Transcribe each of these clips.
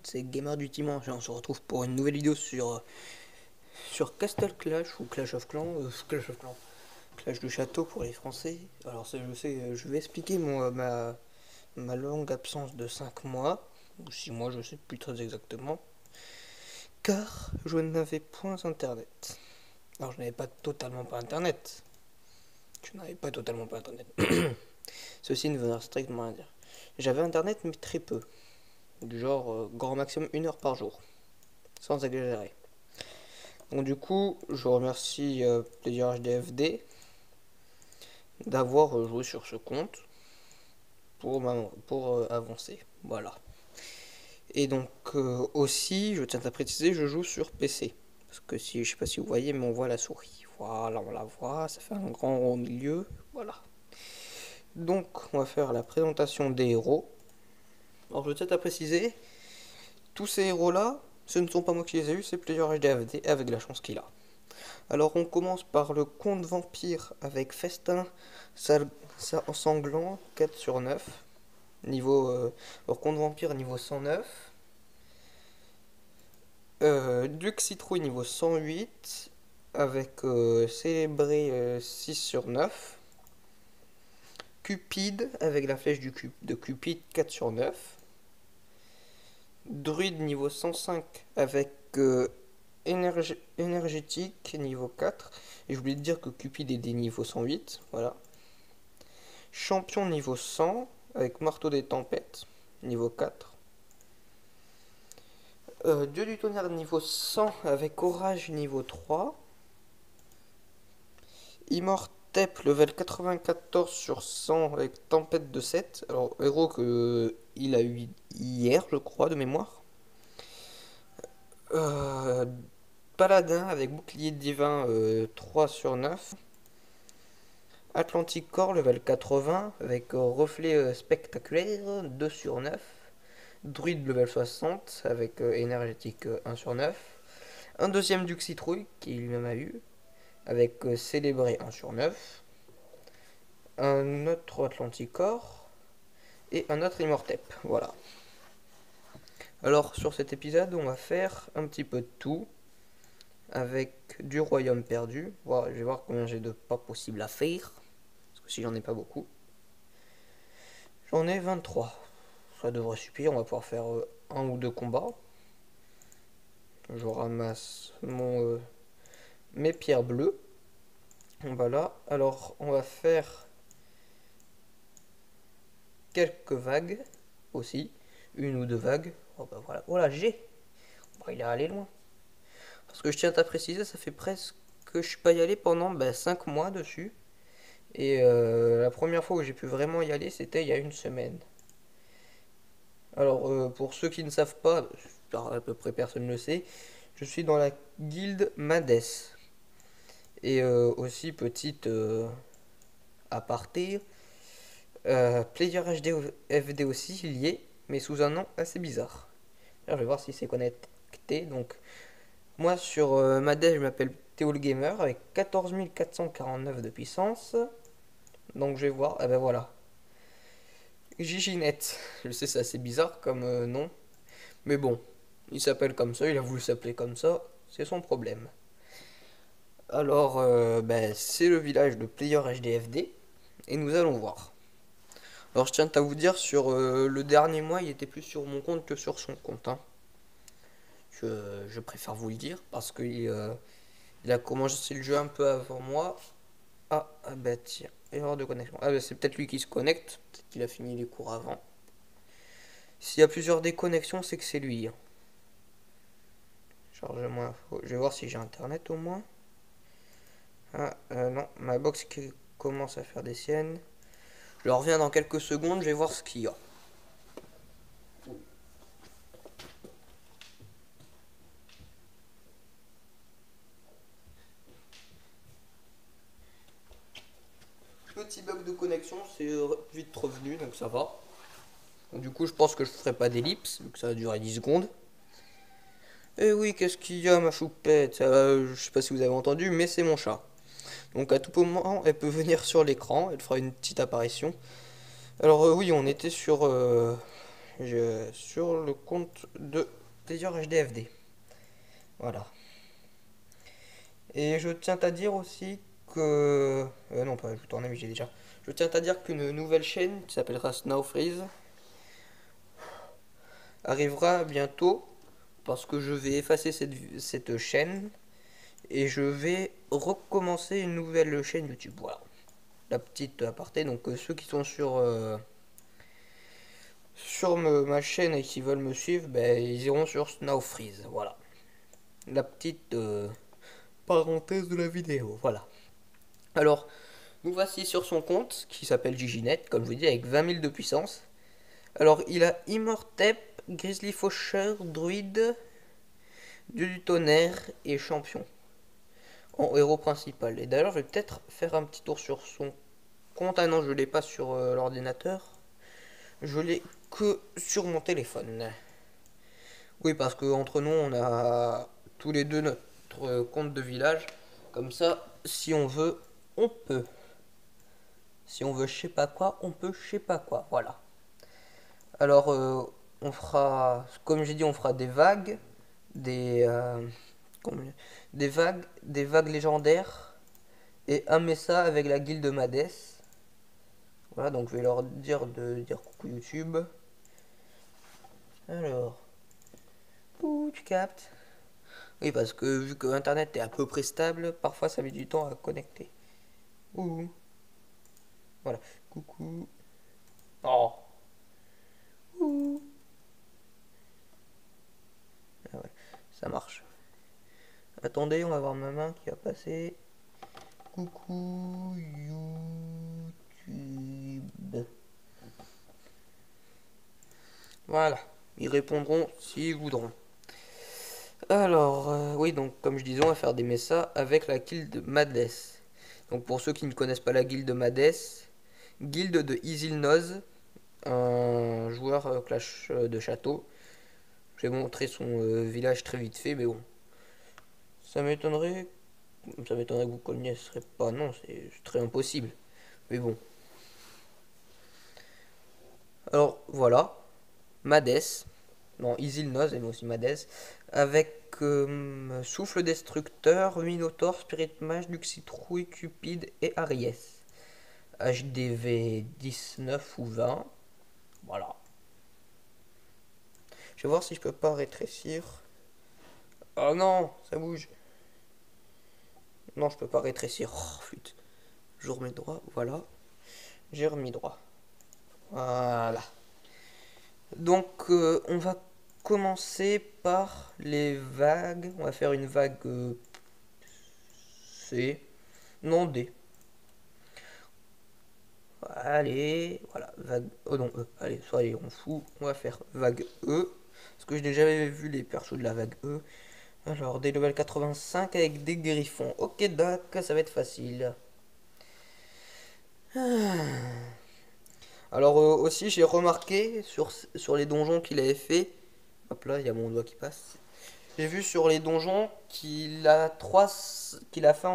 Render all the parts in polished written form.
c'est Gamer du Dimanche et on se retrouve pour une nouvelle vidéo sur Castle Clash ou Clash of Clans, Clash du Château pour les Français. Alors je sais, je vais expliquer ma longue absence de 5 mois, ou 6 mois, je sais plus très exactement, car je n'avais point internet. Alors je n'avais pas totalement pas internet, ceci ne veut strictement rien dire. J'avais internet mais très peu, du genre grand maximum 1 heure par jour, sans exagérer. Donc du coup, je remercie Player HDFD d'avoir joué sur ce compte pour avancer. Voilà. Et donc aussi, je tiens à préciser, je joue sur PC. Parce que si, je sais pas si vous voyez, mais on voit la souris. Voilà, on la voit, ça fait un grand rond au milieu. Voilà. Donc, on va faire la présentation des héros. Alors, je tiens à préciser, tous ces héros-là, ce ne sont pas moi qui les ai eus, c'est Player HDFD avec la chance qu'il a. Alors on commence par le conte vampire avec festin sanglant 4 sur 9. Alors conte vampire niveau 109. Duc citrouille niveau 108 avec célébré 6 sur 9. Cupide avec la flèche de Cupide 4 sur 9. Druide niveau 105 avec énergétique niveau 4. Et j'oublie de dire que Cupid est des niveaux 108. Voilà. Champion niveau 100 avec marteau des tempêtes niveau 4. Dieu du tonnerre niveau 100 avec orage niveau 3. Immortep level 94 sur 100 avec tempête de 7. Alors héros que il a eu hier je crois de mémoire. Paladin avec bouclier divin 3 sur 9. Atlantic Core level 80 avec reflet spectaculaire 2 sur 9. Druide level 60 avec énergétique 1 sur 9. Un deuxième Duc Citrouille qui lui-même a eu avec célébré 1 sur 9. Un autre Atlantic Core et un autre Immortep. Voilà. Alors sur cet épisode on va faire un petit peu de tout avec du royaume perdu. Voilà, je vais voir combien j'ai de pas possibles à faire. Parce que si j'en ai pas beaucoup. J'en ai 23. Ça devrait suffire, on va pouvoir faire un ou deux combats. Je ramasse mes pierres bleues. Voilà, alors on va faire quelques vagues aussi. Une ou deux vagues. Oh bah voilà, voilà, j'ai. Bon, il est allé loin. Parce que je tiens à préciser, ça fait presque que je suis pas y allé pendant 5 mois dessus. Et la première fois où j'ai pu vraiment y aller, c'était il y a une semaine. Alors, pour ceux qui ne savent pas, à peu près personne ne le sait, je suis dans la guilde Mades. Et aussi, petite aparté, Player HD FD aussi, il y est, mais sous un nom assez bizarre. Alors, je vais voir si c'est connecté. Donc, moi sur Mades, je m'appelle Théo le Gamer avec 14 449 de puissance. Donc, je vais voir, ah ben voilà. Giginet, je sais c'est assez bizarre comme nom, mais bon, il s'appelle comme ça, il a voulu s'appeler comme ça, c'est son problème. Alors, c'est le village de Player HDFD, et nous allons voir. Alors je tiens à vous dire, sur le dernier mois, il était plus sur mon compte que sur son compte. Hein. Je préfère vous le dire, parce qu'il il a commencé le jeu un peu avant moi. Ah bah tiens, erreur de connexion. Ah bah c'est peut-être lui qui se connecte, peut-être qu'il a fini les cours avant. S'il y a plusieurs déconnexions, c'est que c'est lui. Hein. Charge-moi. Je vais voir si j'ai internet au moins. Ah, non, ma box qui commence à faire des siennes. Je reviens dans quelques secondes, je vais voir ce qu'il y a. Petit bug de connexion, c'est vite revenu, donc ça va. Donc, du coup, je pense que je ferai pas d'ellipse, vu que ça va durer 10 secondes. Et oui, qu'est-ce qu'il y a, ma choupette? Je sais pas si vous avez entendu, mais c'est mon chat. Donc à tout moment, elle peut venir sur l'écran, elle fera une petite apparition. Alors oui, on était sur sur le compte de Plaisir HDFD. Voilà. Et je tiens à dire aussi que... non, pas je en ai, mais j'ai déjà. Je tiens à dire qu'une nouvelle chaîne qui s'appellera Snowfreeze arrivera bientôt parce que je vais effacer cette chaîne et je vais recommencer une nouvelle chaîne YouTube. Voilà. La petite aparté, donc ceux qui sont sur ma chaîne et qui veulent me suivre, ben, ils iront sur Snowfreeze. Voilà. La petite parenthèse de la vidéo. Voilà. Alors, nous voici sur son compte qui s'appelle Giginet, comme je vous dis, avec 20 000 de puissance. Alors, il a Immortep, Grizzly Faucheur, Druide, Dieu du tonnerre et Champion en héros principal. Et d'ailleurs, je vais peut-être faire un petit tour sur son compte. Ah non, je l'ai pas sur l'ordinateur. Je l'ai que sur mon téléphone. Oui, parce que entre nous, on a tous les deux notre compte de village. Comme ça, si on veut, on peut. Si on veut je sais pas quoi, on peut je sais pas quoi. Voilà. Alors, on fera, comme j'ai dit, on fera des vagues, des, des vagues légendaires et un Messa avec la guilde Mades. Voilà, donc je vais leur dire de dire coucou YouTube. Alors, ouh, tu captes? Oui, parce que vu que Internet est à peu près stable, parfois ça met du temps à connecter. Ouh, voilà, coucou. Oh, ouh. Ah ouais, ça marche. Attendez, on va voir ma main qui va passer. Coucou YouTube. Voilà, ils répondront s'ils voudront. Alors, oui, donc comme je disais, on va faire des messas avec la guilde Mades. Donc pour ceux qui ne connaissent pas la guilde Mades, guilde de Isilnoz, un joueur Clash de château. Je vais montrer son village très vite fait, mais bon. Ça m'étonnerait, ça m'étonnerait que vous ne connaisserez pas, non, c'est très impossible. Mais bon. Alors voilà, Mades, non, Isilnoz, mais aussi Mades, avec Souffle Destructeur, Minotaur, Spirit Mage, Luxitrouille, Cupide et Aries. HDV 19 ou 20. Voilà. Je vais voir si je peux pas rétrécir. Oh non, ça bouge. Non, je peux pas rétrécir. Oh, flûte. Je remets droit, voilà. J'ai remis droit. Voilà. Donc, on va commencer par les vagues. On va faire une vague C. Non, D. Allez, voilà, vague. Oh non, E. Allez, soyez on fout. On va faire vague E. Parce que je n'ai jamais vu les persos de la vague E. Alors, des level 85 avec des griffons. Ok, d'accord, ça va être facile. Alors, aussi, j'ai remarqué sur les donjons qu'il avait fait. Hop là, il y a mon doigt qui passe. J'ai vu sur les donjons qu'il a fait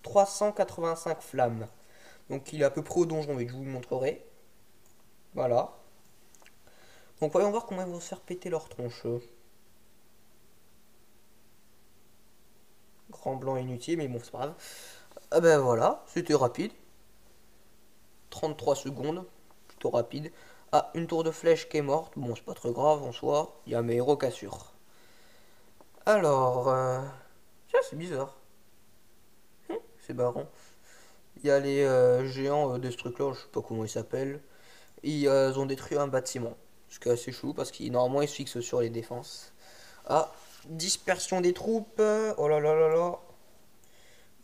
385 flammes. Donc il est à peu près au donjon, mais je vous le montrerai. Voilà. Donc voyons voir comment ils vont se faire péter leur tronche. Grand blanc inutile, mais bon, c'est pas grave. Ah ben voilà, c'était rapide. 33 secondes, plutôt rapide. Ah, une tour de flèche qui est morte. Bon, c'est pas très grave en soi. Il y a mes héros cassures. Alors, tiens, c'est bizarre. C'est marrant. Il y a les géants de ce truc-là, je sais pas comment ils s'appellent. Ils ont détruit un bâtiment. Ce qui est assez chou parce qu'ils normalement ils se fixent sur les défenses. Ah, dispersion des troupes. Oh là là là là.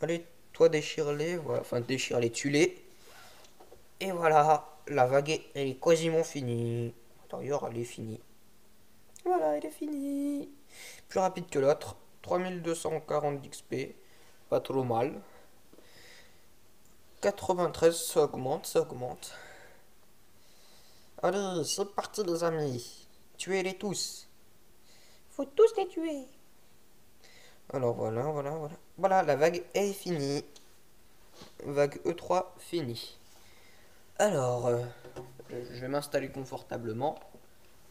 Allez, toi déchire-les. Voilà, enfin déchire-les, tue-les. Et voilà, la vague elle est quasiment finie. D'ailleurs, elle est finie. Voilà, elle est finie. Plus rapide que l'autre. 3240 d'XP. Pas trop mal. 93, ça augmente, ça augmente. Allez, c'est parti les amis. Tuez-les tous. Faut tous les tuer. Alors voilà, voilà, voilà. Voilà, la vague est finie. Vague E3 finie. Alors, je vais m'installer confortablement.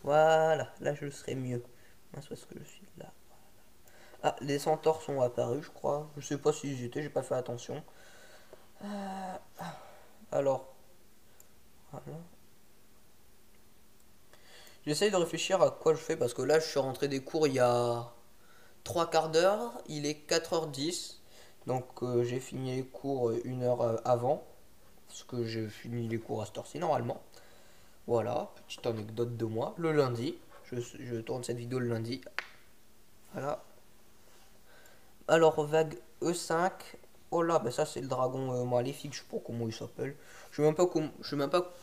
Voilà, là je serai mieux. Mince, parce que je suis là. Ah, les centaures sont apparus, je crois. Je sais pas si j'y étais, j'ai pas fait attention. Alors, voilà. J'essaye de réfléchir à quoi je fais parce que là je suis rentré des cours il y a 3 quarts d'heure, il est 4h10. Donc j'ai fini les cours 1 heure avant. Parce que j'ai fini les cours à cette heure-ci normalement. Voilà, petite anecdote de moi. Le lundi, je tourne cette vidéo le lundi. Voilà. Alors vague E5. Oh là, bah ça c'est le dragon maléfique, je sais pas comment il s'appelle. Je sais même pas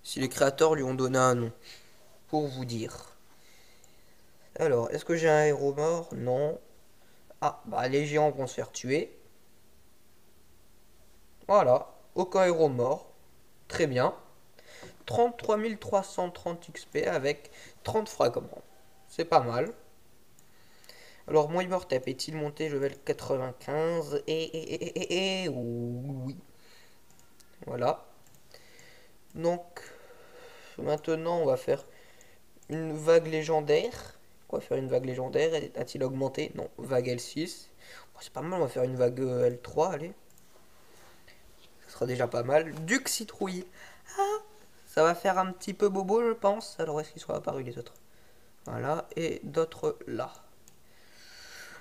si les créateurs lui ont donné un nom. Pour vous dire. Alors, est-ce que j'ai un héros mort? Non. Ah, bah les géants vont se faire tuer. Voilà, aucun héros mort. Très bien. 33 330 XP avec 30 fragments. C'est pas mal. Alors, mon Immortep est-il monté level 95? Oui. Voilà. Donc, maintenant, on va faire une vague légendaire. On va faire une vague légendaire. A-t-il augmenté? Non. Vague L6. Bon, c'est pas mal, on va faire une vague L3, allez. Ce sera déjà pas mal. Duc Citrouille. Ah, ça va faire un petit peu bobo, je pense. Alors, est-ce qu'ils sont apparus les autres? Voilà. Et d'autres là.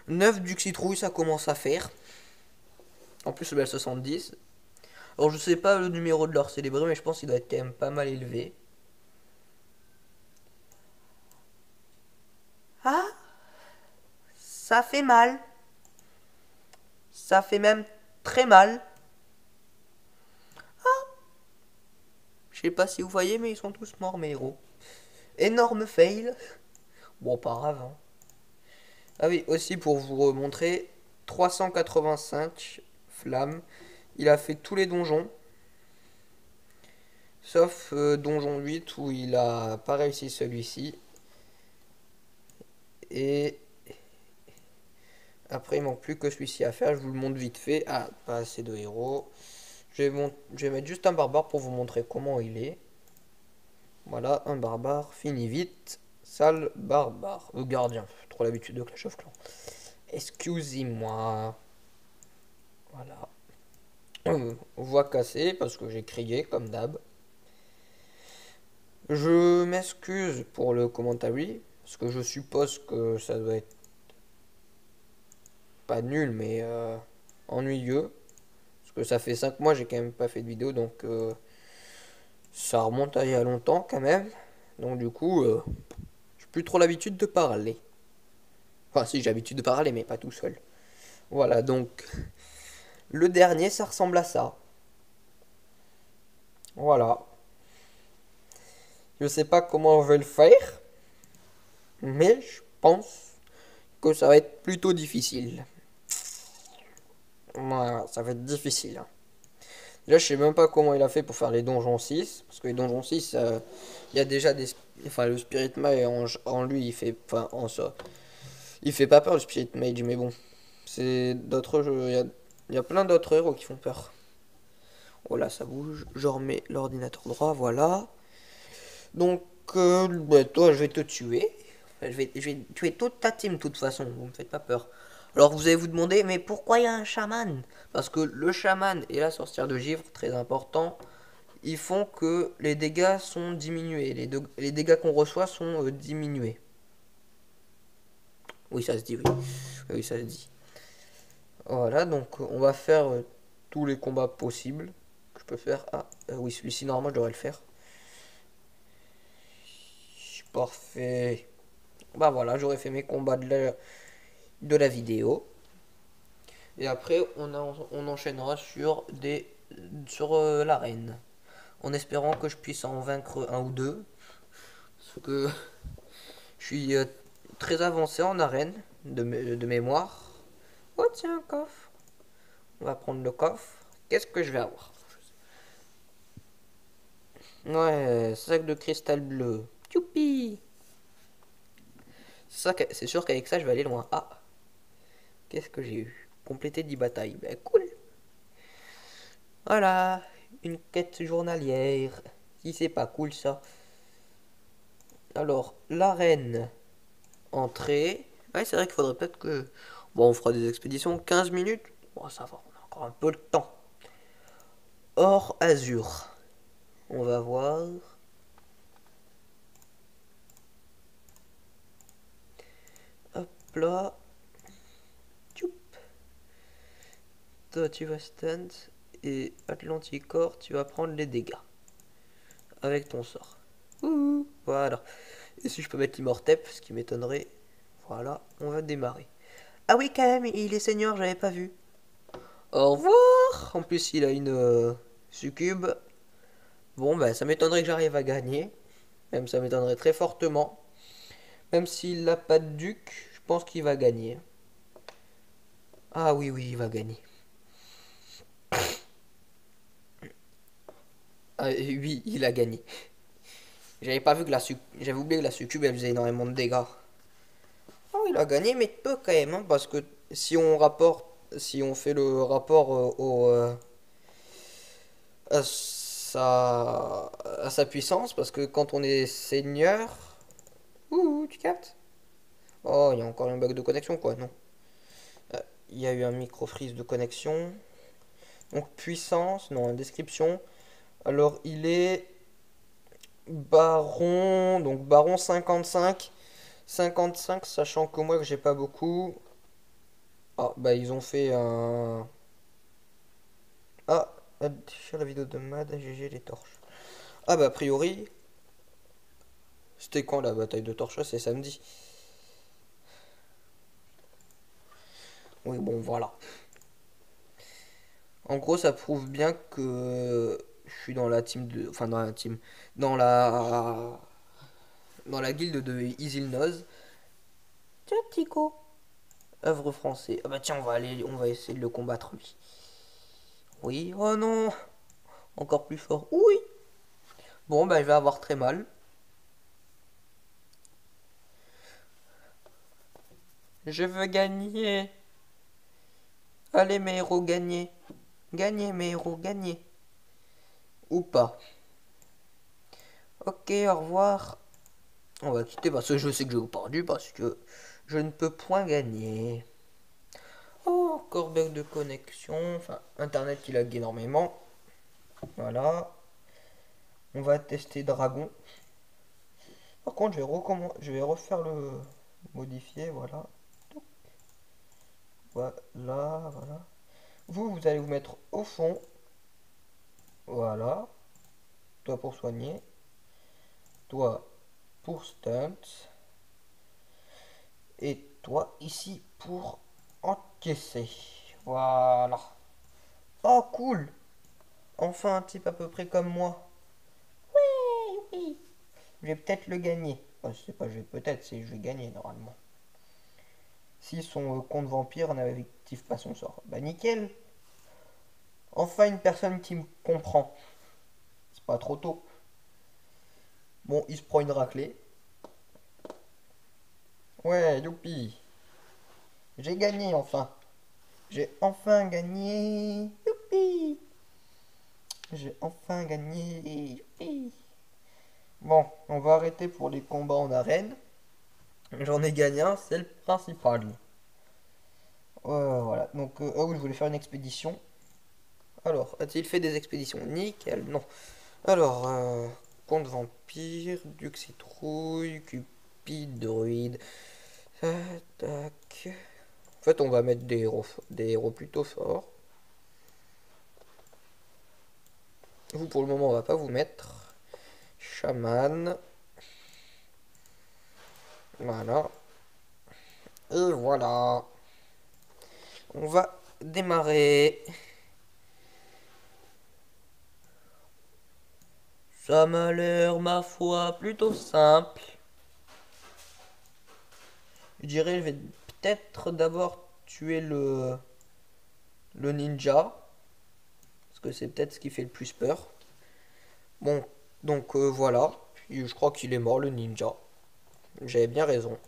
9 Duc Citrouille, ça commence à faire. En plus, le L70. Alors, je sais pas le numéro de leur célébré, mais je pense qu'il doit être quand même pas mal élevé. Ah, ça fait mal. Ça fait même très mal. Je sais pas si vous voyez, mais ils sont tous morts, mes héros. Énorme fail. Bon, pas grave, hein. Ah oui, aussi pour vous montrer, 385 flammes. Il a fait tous les donjons. Sauf donjon 8 où il a pas réussi celui-ci. Et après il manque plus que celui-ci à faire. Je vous le montre vite fait. Ah, pas assez de héros. Je vais mettre juste un barbare pour vous montrer comment il est. Voilà, un barbare. Fini vite. Sale barbare. Gardien. Trop l'habitude de Clash of Clans. Excusez-moi. Voilà. Voix cassée parce que j'ai crié comme d'hab. Je m'excuse pour le commentary, parce que je suppose que ça doit être pas nul, mais ennuyeux. Parce que ça fait 5 mois, j'ai quand même pas fait de vidéo, donc ça remonte à il y a longtemps quand même. Donc du coup, j'ai plus trop l'habitude de parler. Enfin si, j'ai l'habitude de parler, mais pas tout seul. Voilà, donc le dernier, ça ressemble à ça. Voilà. Je sais pas comment on veut le faire, mais je pense que ça va être plutôt difficile. Voilà, ça va être difficile, hein. Déjà, je sais même pas comment il a fait pour faire les donjons 6. Parce que les donjons 6, il y a déjà des. Enfin, le Spirit Mage en lui, il fait. Enfin, en ça. Il fait pas peur, le Spirit Mage, mais bon. C'est d'autres jeux. Il y a plein d'autres héros qui font peur. Oh là, ça bouge. Je remets l'ordinateur droit, voilà. Donc, bah, toi, je vais te tuer. Enfin, je vais tuer toute ta team, de toute façon. Vous me faites pas peur. Alors, vous allez vous demander, mais pourquoi il y a un chaman? Parce que le chaman et la sorcière de givre, très important, ils font que les dégâts sont diminués. Les dégâts qu'on reçoit sont diminués. Oui, ça se dit, oui. Oui, ça se dit. Voilà, donc on va faire tous les combats possibles que je peux faire. Ah, oui, celui-ci, normalement, je devrais le faire. Parfait. Bah voilà, j'aurais fait mes combats de la vidéo. Et après, on enchaînera sur l'arène. En espérant que je puisse en vaincre un ou deux. Parce que je suis très avancé en arène de mémoire. Oh tiens, un coffre. On va prendre le coffre. Qu'est-ce que je vais avoir? Ouais, sac de cristal bleu. Youpi! C'est sûr qu'avec ça, je vais aller loin. Ah, qu'est-ce que j'ai eu? Compléter 10 batailles. Ben cool. Voilà, une quête journalière. Si c'est pas cool ça. Alors, l'arène, entrée. Ouais, c'est vrai qu'il faudrait peut-être que... Bon, on fera des expéditions, 15 minutes. Bon, ça va, on a encore un peu le temps. Or azur. On va voir. Hop là. Tchoup. Toi, tu vas stand. Et Atlanticor, tu vas prendre les dégâts. Avec ton sort. Ouh, voilà. Et si je peux mettre l'immortep, ce qui m'étonnerait. Voilà, on va démarrer. Ah oui, quand même, il est seigneur, j'avais pas vu. Au revoir. En plus, il a une succube. Bon, bah, ça m'étonnerait que j'arrive à gagner. Même ça m'étonnerait très fortement. Même s'il n'a pas de duc, je pense qu'il va gagner. Ah oui, oui, il va gagner. Ah, oui, il a gagné. J'avais pas vu que J'avais oublié que la succube, elle faisait énormément de dégâts. Oh, il a gagné, mais peu quand même, hein, parce que si on fait le rapport à sa puissance, parce que quand on est seigneur, ouh, tu captes? Oh, il y a encore un bug de connexion, quoi, non? Il y a eu un micro-freeze de connexion. Donc puissance, non, description. Alors il est baron, donc baron 55. 55, sachant que moi que j'ai pas beaucoup. Ah, bah ils ont fait un... Ah, sur la vidéo de Mad, GG les torches. Ah bah a priori, c'était quand la bataille de torches? C'est samedi. Oui, bon, voilà. En gros, ça prouve bien que je suis dans la team de... Enfin, dans la team... Dans la... Dans la guilde de Isilnoz. Tiens, Tico. Œuvre français. Ah bah tiens, on va essayer de le combattre lui. Oui, oh non. Encore plus fort. Oui. Bon, bah je vais avoir très mal. Je veux gagner. Allez mes héros, gagnez. Gagnez mes héros, gagnez. Ou pas. Ok, au revoir. On va quitter parce que je sais que j'ai perdu parce que je ne peux point gagner. Oh, encore bug de connexion. Enfin, internet qui lag énormément. Voilà. On va tester dragon. Par contre, je vais refaire le modifier. Voilà. Voilà, voilà. Vous allez vous mettre au fond. Voilà. Toi pour soigner. Toi pour stunt. Et toi ici pour encaisser. Voilà. Oh, cool. Enfin un type à peu près comme moi. Oui, oui. Je vais peut-être le gagner. Enfin, je sais pas, je vais peut-être, c'est je vais gagner normalement. Si son compte vampire n'active pas son sort. Bah nickel. Enfin une personne qui me comprend. C'est pas trop tôt. Bon, il se prend une raclée. Ouais, youpi. J'ai gagné enfin. J'ai enfin gagné. Youpi. J'ai enfin gagné. Youpi. Bon, on va arrêter pour les combats en arène. J'en ai gagné un, c'est le principal. Voilà, donc, ah oui, je voulais faire une expédition. Alors, a-t-il fait des expéditions? Nickel, non. Alors, Comte Vampire, Duc Citrouille, Cupide, Druide. Tac. En fait, on va mettre des héros plutôt forts. Vous, pour le moment, on va pas vous mettre. Chaman. Voilà. Et voilà. On va démarrer. Ça m'a l'air, ma foi, plutôt simple. Je dirais, je vais peut-être d'abord tuer le ninja. Parce que c'est peut-être ce qui fait le plus peur. Bon, donc voilà. Puis je crois qu'il est mort, le ninja. J'avais bien raison.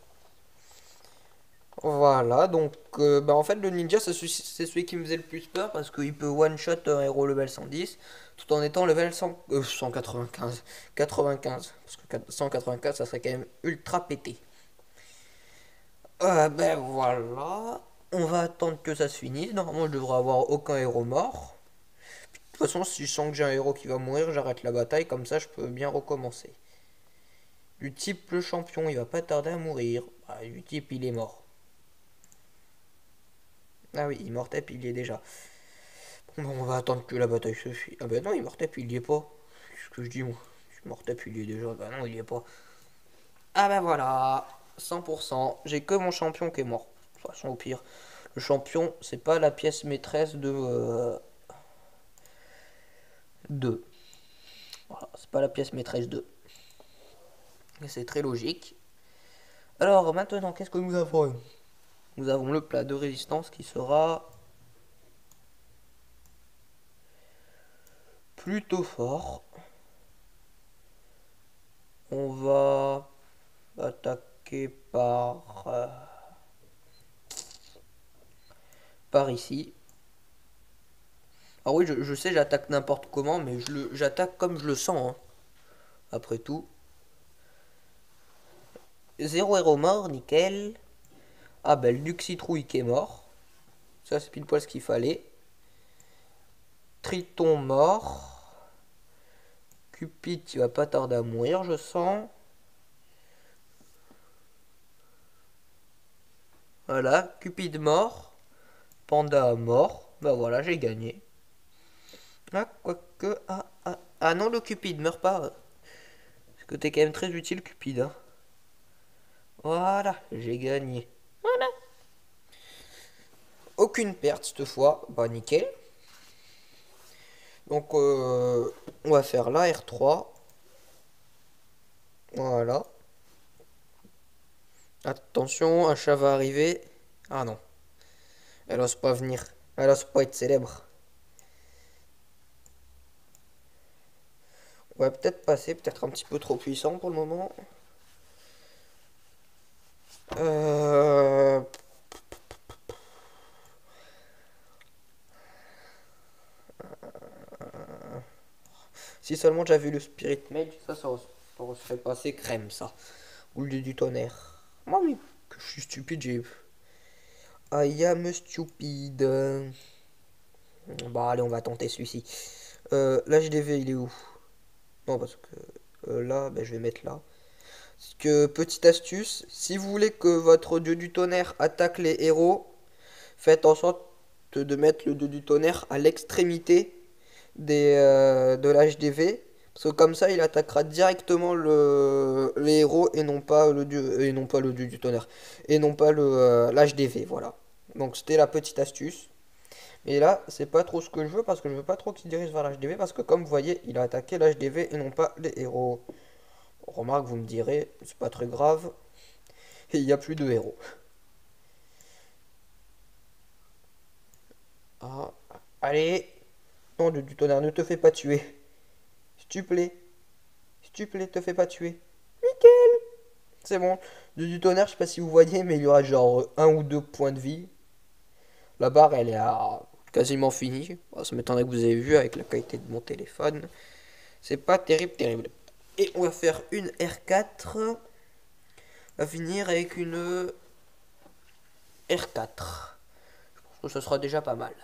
Voilà, donc bah en fait le ninja c'est celui qui me faisait le plus peur parce qu'il peut one shot un héros level 110 tout en étant level 195, 95, parce que 184 ça serait quand même ultra pété. Ben voilà, on va attendre que ça se finisse, normalement je devrais avoir aucun héros mort. De toute façon si je sens que j'ai un héros qui va mourir j'arrête la bataille, comme ça je peux bien recommencer. Du type le champion il va pas tarder à mourir, bah, du type il est mort. Ah oui, il mortait puis il y est déjà. Bon, on va attendre que la bataille se finisse. Ah ben non, il mortait puis il y est pas. C'est ce que je dis moi. Il mortait puis il y est déjà. Bah non, il y est pas. Ah ben voilà, 100%. J'ai que mon champion qui est mort. De toute façon, au pire. Le champion, c'est pas la pièce maîtresse de. Voilà, c'est pas la pièce maîtresse de. Et c'est très logique. Alors maintenant, qu'est-ce que nous avons? Nous avons le plat de résistance qui sera plutôt fort. On va attaquer par ici. Alors oui, je sais, j'attaque n'importe comment, mais j'attaque comme je le sens, hein. Après tout. Zéro héros mort, nickel. Ah ben, le Duc Citrouille qui est mort. Ça, c'est pile poil ce qu'il fallait. Triton mort. Cupid, tu vas pas tarder à mourir, je sens. Voilà, Cupid mort. Panda mort. Bah voilà, j'ai gagné. Ah, quoique... Ah non, le Cupid meurt pas. Parce que t'es quand même très utile, Cupid, hein. Voilà, j'ai gagné. Voilà. Aucune perte cette fois. Bah nickel. Donc on va faire la R3. Voilà. Attention, un chat va arriver. Ah non. Elle ose pas venir. Elle ose pas être célèbre. On va peut-être passer, peut-être un petit peu trop puissant pour le moment. Euh... Si seulement j'avais le Spirit Mage, ça serait passé crème, ça. Ou le dieu du tonnerre. Moi, oui, que je suis stupide, j'ai... I am stupid. Bah allez, on va tenter celui-ci. L'HDV, il est où? Non, parce que là, ben, je vais mettre là. Parce que, petite astuce, si vous voulez que votre dieu du tonnerre attaque les héros, faites en sorte de mettre le dieu du tonnerre à l'extrémité de l'HDV. Parce que comme ça, il attaquera directement les héros et non pas le dieu du tonnerre. Et non pas l'HDV, voilà. Donc c'était la petite astuce. Et là, c'est pas trop ce que je veux parce que je veux pas trop qu'il dirige vers l'HDV parce que comme vous voyez, il a attaqué l'HDV et non pas les héros. Remarque, vous me direz, c'est pas très grave. Et il n'y a plus de héros. Ah, allez. Non, du tonnerre, ne te fais pas tuer. S'il te plaît. S'il te plaît, te fais pas tuer. Nickel. C'est bon. Du tonnerre, je sais pas si vous voyez, mais il y aura genre un ou deux points de vie. La barre, elle est à quasiment finie. Bon, ça m'étonnerait que vous avez vu avec la qualité de mon téléphone. C'est pas terrible, terrible. Et on va faire une R4. On va finir avec une R4. Je pense que ce sera déjà pas mal.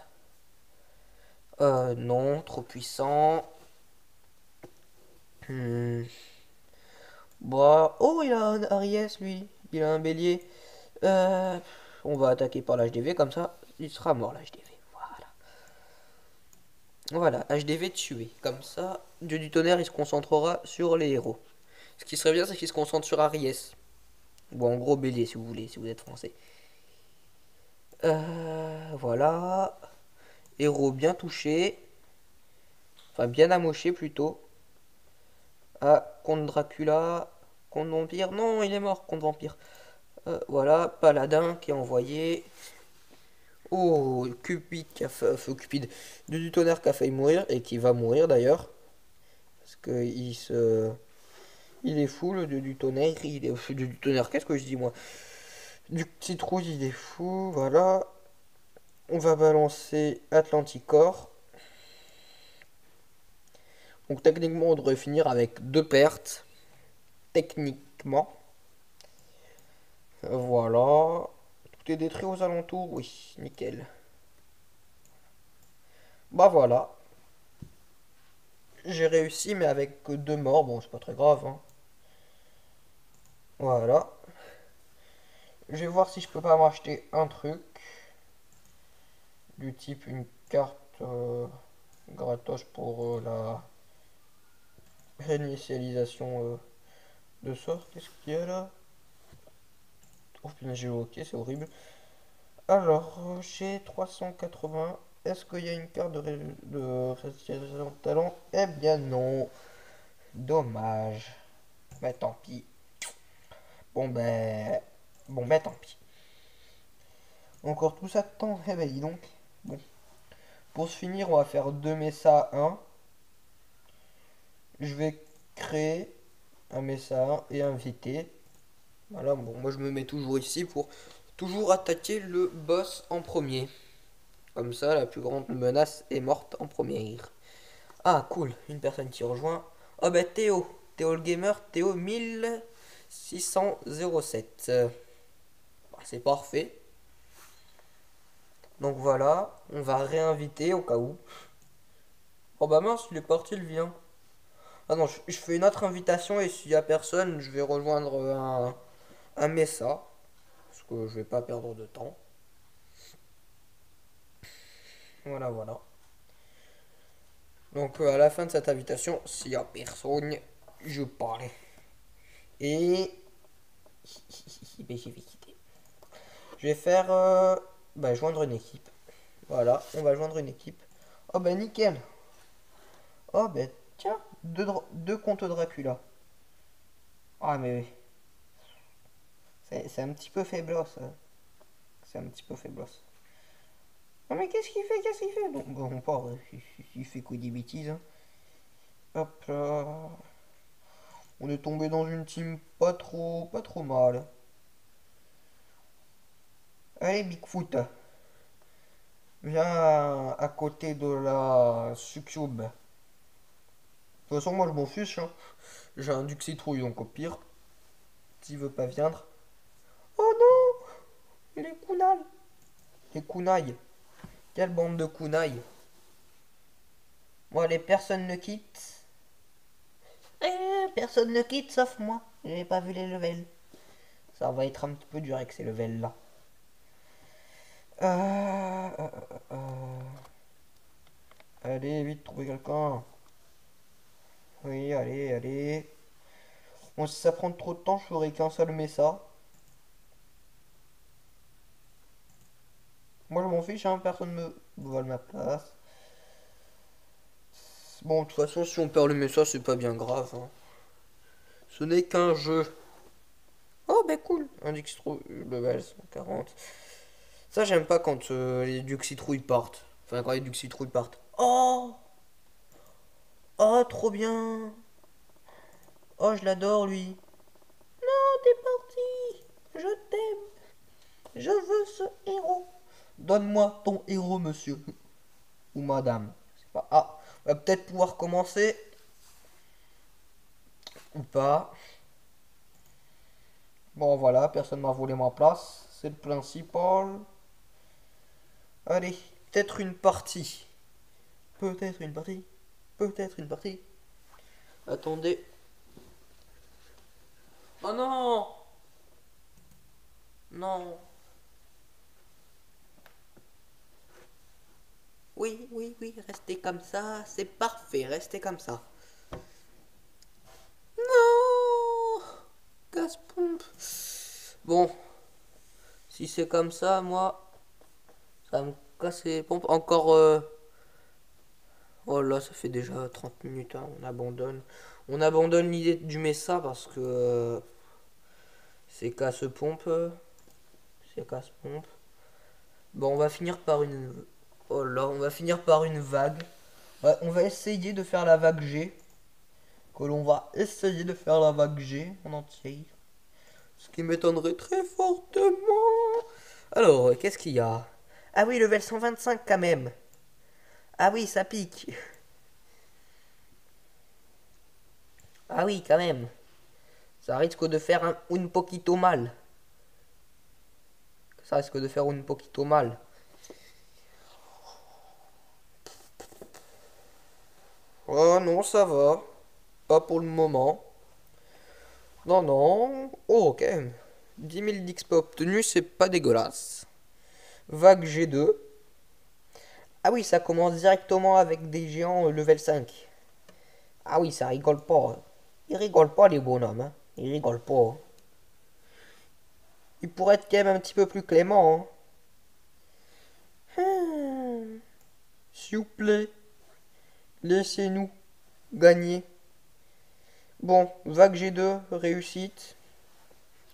Non, trop puissant. Hmm. Bah, oh, il a un Aries, lui. Il a un bélier. Euh, on va attaquer par l'HDV, comme ça, il sera mort, l'HDV. Voilà. Voilà, HDV tué. Comme ça, Dieu du tonnerre, il se concentrera sur les héros. Ce qui serait bien, c'est qu'il se concentre sur Aries. Ou en gros, bélier, si vous voulez, si vous êtes français. Voilà. Héros bien touché. Enfin, bien amoché plutôt. Ah, contre Dracula. Contre Vampire. Non, il est mort, contre Vampire. Voilà, Paladin qui est envoyé. Oh, Cupid qui a fait. Cupid. Du tonnerre qui a failli mourir. Et qui va mourir d'ailleurs. Parce que il est fou, le dieu du tonnerre. Il est du tonnerre. Qu'est-ce que je dis moi? Du citrouille, il est fou, voilà. On va balancer Atlanticor. Donc techniquement, on devrait finir avec 2 pertes. Techniquement. Voilà. Tout est détruit aux alentours, oui, nickel. Bah voilà. J'ai réussi, mais avec que 2 morts. Bon, c'est pas très grave, hein. Voilà. Je vais voir si je peux pas m'acheter un truc. Du type une carte gratos pour la réinitialisation de sort. Qu'est-ce qu'il y a là? Oh putain, j'ai ok, c'est horrible. Alors, j'ai 380. Est-ce qu'il y a une carte de réinitialisation de talent? Eh bien non. Dommage. Bah tant pis. Bon ben... Bon ben tant pis. Encore tout ça de temps? Eh ben dis donc. Bon. Pour se finir, on va faire 2 Mesa 1. Je vais créer un Mesa 1 et un VT. Voilà, bon, moi je me mets toujours ici pour toujours attaquer le boss en premier. Comme ça, la plus grande menace est morte en première. Ah, cool, une personne qui rejoint. Oh bah Théo, Théo le gamer, Théo 1607. Bah, c'est parfait. Donc voilà, on va réinviter au cas où. Oh bah mince, il est parti, il vient. Ah non, je fais une autre invitation et s'il y a personne, je vais rejoindre un Mesa. Parce que je vais pas perdre de temps. Voilà, voilà. Donc à la fin de cette invitation, s'il y a personne, je parle. Et... ben, je vais quitter. Je vais faire... bah, joindre une équipe. Voilà, on va joindre une équipe. Oh bah nickel. Oh bah tiens, deux comptes Dracula. Ah mais c'est un petit peu faible ça. C'est un petit peu faible. Non mais qu'est-ce qu'il fait? Qu'est-ce qu'il fait? Donc bon, on part. Il fait quoi des bêtises, hein. Hop là. On est tombé dans une team pas trop mal. Allez Bigfoot. Viens à côté de la Succube. De toute façon, moi je m'en fiche, hein. J'ai un duc citrouille, donc au pire, s'il veut pas viendre. Oh non! Les kunai! Les kunai! Quelle bande de kunai! Moi, les personnes ne quittent. Personne ne quitte sauf moi. J'ai pas vu les levels. Ça va être un petit peu dur avec ces levels là. Euh, euh, euh. Allez, vite, trouvez quelqu'un. Oui, allez, allez. Bon, si ça prend trop de temps, je ferai qu'un seul Mesa. Moi, je m'en fiche, hein, personne me vole ma place. Bon, de toute façon, si on perd le Mesa, c'est pas bien grave, hein. Ce n'est qu'un jeu. Oh, ben cool. Un Duke Citrouille level 140. Ça, j'aime pas quand les Duke Citrouilles partent. Enfin, quand les Duke Citrouilles partent. Oh! Oh, trop bien! Oh, je l'adore, lui. Oh, t'es parti! Je t'aime! Je veux ce héros! Donne-moi ton héros, monsieur. Ou madame. Je sais pas. Ah, on va peut-être pouvoir commencer. Ou pas. Bon, voilà, personne m'a volé ma place. C'est le principal. Allez, peut-être une partie. Peut-être une partie. Peut-être une partie. Attendez. Oh non! Non. Oui, oui, oui, restez comme ça. C'est parfait, restez comme ça. Non! Gaz pompe. Bon, si c'est comme ça, moi, ça va me casse les pompes. Encore. Oh là, ça fait déjà 30 minutes, hein, on abandonne. On abandonne l'idée du Mesa parce que c'est casse-pompe. C'est casse-pompe. Bon, on va finir par une. Oh là, on va finir par une vague. Ouais, on va essayer de faire la vague G. Que l'on va essayer de faire la vague G en entier. Ce qui m'étonnerait très fortement. Alors, qu'est-ce qu'il y a? Ah oui, level 125 quand même. Ah oui, ça pique. Ah oui, quand même. Ça risque de faire un poquito mal. Ça risque de faire un poquito mal. Oh non, ça va. Pas pour le moment. Non, non. Oh, ok. 10 000 d'XP obtenus, c'est pas dégueulasse. Vague G2. Ah oui, ça commence directement avec des géants level 5. Ah oui, ça rigole pas. Ils rigolent pas, les bonhommes. Hein. Ils rigolent pas. Ils pourraient être quand même un petit peu plus cléments. Hein. S'il vous plaît, laissez-nous gagner. Bon, vague G2, réussite.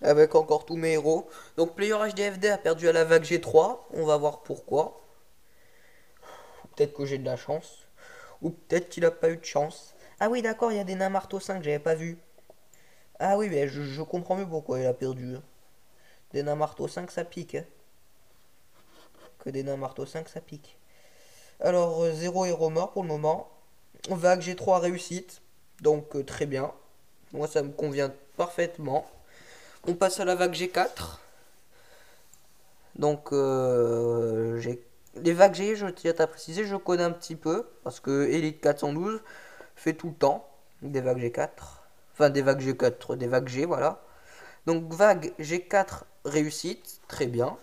Avec encore tous mes héros. Donc Player HDFD a perdu à la vague G3. On va voir pourquoi. Peut-être que j'ai de la chance. Ou peut-être qu'il a pas eu de chance. Ah oui, d'accord, il y a des nains marteau 5, j'avais pas vu. Ah oui, mais je comprends mieux pourquoi il a perdu. Des nains marteau 5, ça pique. Hein. Que des nains marteau 5, ça pique. Alors, 0 héros mort pour le moment. Vague G3 réussite. Donc, très bien. Moi, ça me convient parfaitement. On passe à la vague G4. Donc, les vagues G, je tiens à préciser, je connais un petit peu. Parce que Elite 412 fait tout le temps des vagues G4. Enfin, des vagues G4, des vagues G, voilà. Donc, vague G4 réussite, très bien.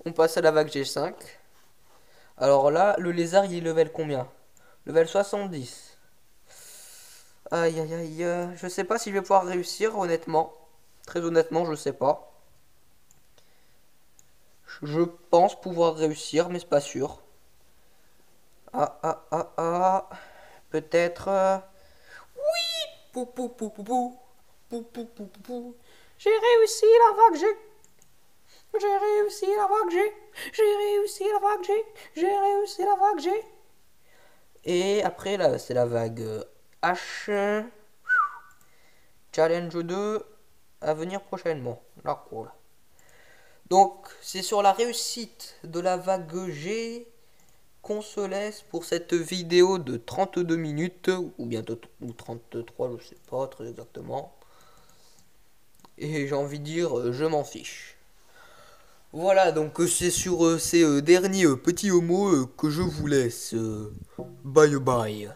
On passe à la vague G5. Alors là, le lézard, il est level combien? Level 70. Aïe, aïe, aïe. Je sais pas si je vais pouvoir réussir, honnêtement. Très honnêtement, je sais pas. Je pense pouvoir réussir, mais c'est pas sûr. Ah, ah, ah, ah. Peut-être. Oui. Pou, pou, pou, pou, pou. Pou, pou, pou, pou, pou. J'ai réussi la vague G. J'ai réussi la vague G. J'ai réussi la vague G. J'ai réussi la vague G. Et après, là, c'est la vague H. Challenge 2 à venir prochainement. Là, cool. Donc, c'est sur la réussite de la vague G qu'on se laisse pour cette vidéo de 32 minutes, ou bientôt ou 33, je sais pas très exactement. Et j'ai envie de dire, je m'en fiche. Voilà, donc c'est sur ces derniers petits mots que je vous laisse. Bye bye.